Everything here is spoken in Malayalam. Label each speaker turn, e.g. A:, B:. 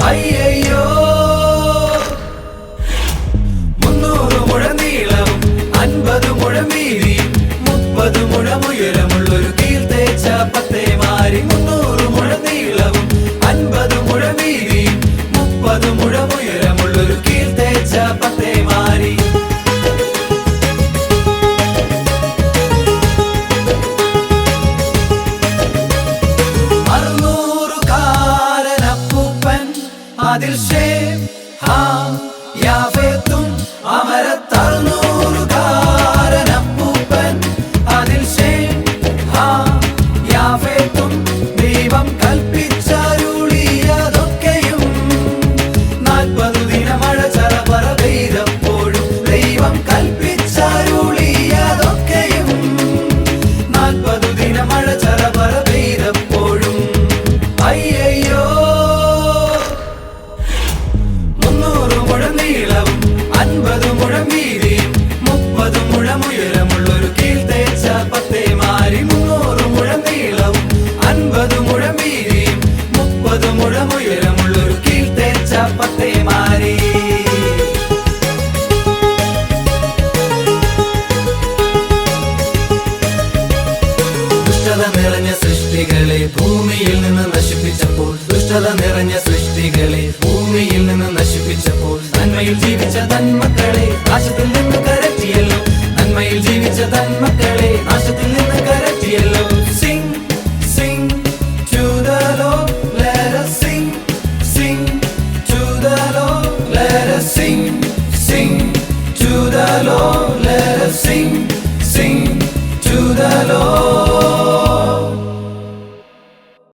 A: അയ്യയ്യോ 300 മുഴ നീളവും 50 മുഴം വീതിയും 30 മുഴം ഉയരമുള്ളൊരു കീൽ തേച്ച പത്തേമാരി 300 മുഴ നീളവും 50 മുഴം വീതിയും 30 മുഴം ഉയരമുള്ളൊരു കീൽ തേച്ച പത്തേമാരി അതിൽ ഷേം ഹാം യാഫെത്തും അമരത്തറുന്നൂറുകാരനപ്പൂപ്പൻ അതിൽ ഷേം ഹാം യാഫെത്തും ദൈവം കൽപ്പിച്ചരുളിയതൊക്കെയും 40 ദിന മഴ ചറപറ പെയ്തപ്പോഴും ദൈവം കൽപ്പിച്ചരുളിയതൊക്കെയും 40 ദിന മഴ ചറപറ പെയ്തപ്പോഴും അയ്യയ്യോ 50 മുഴം വീതിയും 30 മുഴം ഉയരമുള്ളൊരു കീൽ തേച്ച പത്തേമാരി 300 മുഴം നീളവും 50 മുഴം വീതിയും 30 മുഴം ഉയരമുള്ളൊരു കീൽ തേച്ച പത്തേമാരി ദുഷ്ടത നിറഞ്ഞ സൃഷ്ടികളെ ഭൂമിയിൽ നിന്ന് നശിപ്പിച്ചപ്പോൾ ദുഷ്ടത നിറഞ്ഞ